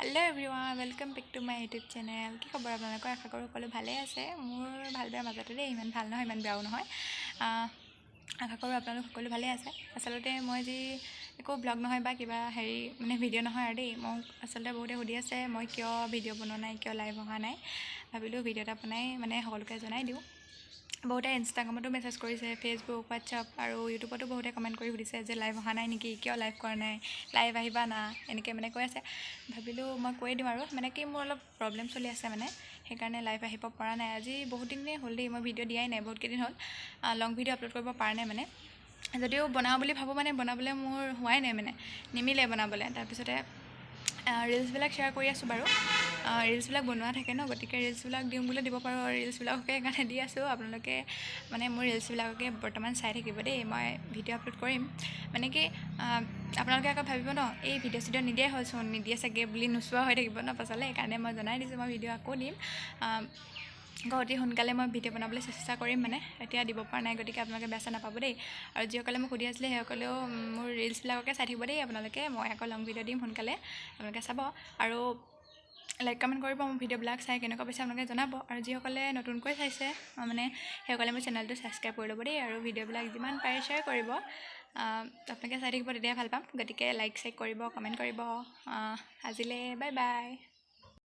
hello everyone welcome back to my YouTube channel कि खबर आपलोक आशा करूँ सकलो भाले आछे मोर भाल बेया मजते दे इमान भाल নহয় इमान बेयाओ নহয় आशा करूँ आपलोक सकलो भाले आछे आसलते मैं जी एको ब्लग নহয় बा किबा हेरी माने भिडिओ নহয় आरो देই মোক आसलते बहुते सुधि आछे मैं किय भिडिओ बनोৱা নাই किय लाइव অহা নাই ভাবিলো भिडिओ এটা বনাই মানে সকলোকে জনাই দিও बहुते इन्स्टाग्रामतो मेसेज करिছে फेसबुक व्हाट्सएप और यूट्यूबतो बहुते कमेन्ट करि सुधिছে जे लाइव অহা নাই नेকি किय लाइव কৰা নাই लाइव আহিবা ना এনেকে মানে কৈ আছে ভাবিলো মই কৈ দিম আৰু মানে কি মোৰ অলপ প্ৰবলেম চলি আছে মানে সেইকাৰণে লাইভ আহিব পৰা নাই আজি বহুত দিনে হ'ল দেই মই ভিডিঅ' দিয়াই নাই বহুত কেদিন হ'ল লং ভিডিঅ' আপলোড কৰিব পৰা নাই মানে যদিও বনাও বুলি ভাবো মানে বনাবলৈ মোৰ হোৱাই নাই মানে নিমিলে বনাবলৈ তাৰ পিছতে ৰিলছবিলাক শ্বেয়াৰ কৰি আছোঁ বাৰু ৰিলছবিলাক বনোৱা থাকে ন গতিকে ৰিলছবিলাক দিম বুলি দিব পাৰোঁ ৰিলছবিলাককে সেইকাৰণে দি আছোঁ আপোনালোকে মানে মোৰ ৰিলছবিলাককে বৰ্তমান চাই থাকিব দেই মই ভিডিঅ' আপলোড কৰিম মানে কি আপোনালোকে আকৌ ভাবিব ন এই ভিডিঅ' চিডিঅ' নিদিয়াই হ'লচোন নিদিয়ে চাগে বুলি নোচোৱা হৈ থাকিব ন পাছলৈ সেইকাৰণে মই জনাই দিছোঁ মই ভিডিঅ' আকৌ দিম অতি সোনকালে মই ভিডিঅ' বনাবলৈ চেষ্টা কৰিম মানে এতিয়া দিব পৰা নাই গতিকে আপোনালোকে বেয়া চেয়া নাপাব দেই আৰু যিসকলে মোক সুধি আছিলে সেইসকলেও মোৰ ৰিলছবিলাককে চাই থাকিব দেই আপোনালোকে মই আকৌ লং ভিডিঅ' দিম সোনকালে আপোনালোকে চাব আৰু লাইক কমেণ্ট কৰিব মোৰ ভিডিঅ'বিলাক চাই কেনেকুৱা পাইছে আপোনালোকে জনাব আৰু যিসকলে নতুনকৈ চাইছে মানে সেইসকলে মোৰ চেনেলটো ছাবস্ক্ৰাইব কৰি ল'ব দেই আৰু ভিডিঅ'বিলাক যিমান পাৰে শ্বেয়াৰ কৰিব আপোনালোকে চাই থাকিব তেতিয়া ভাল পাম গতিকে লাইক চাইক কৰিব কমেণ্ট কৰিব আজিলৈ বাই বাই